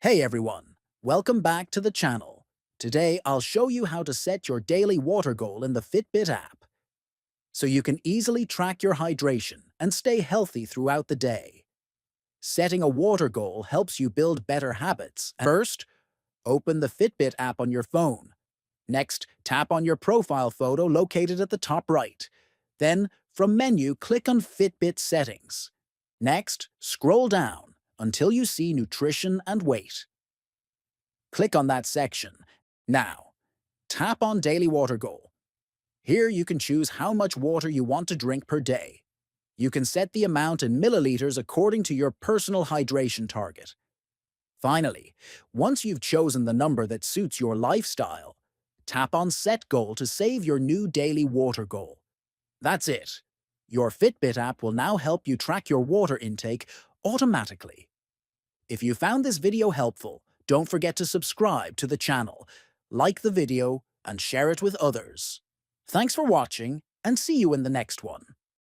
Hey everyone, welcome back to the channel. Today I'll show you how to set your daily water goal in the Fitbit app so you can easily track your hydration and stay healthy throughout the day. Setting a water goal helps you build better habits. First, open the Fitbit app on your phone. Next, tap on your profile photo located at the top right. Then, from menu, click on Fitbit Settings. Next, scroll down until you see Nutrition and Weight. Click on that section. Now, tap on Daily Water Goal. Here you can choose how much water you want to drink per day. You can set the amount in milliliters according to your personal hydration target. Finally, once you've chosen the number that suits your lifestyle, tap on Set Goal to save your new daily water goal. That's it. Your Fitbit app will now help you track your water intake automatically. If you found this video helpful, don't forget to subscribe to the channel, like the video, and share it with others. Thanks for watching, and see you in the next one.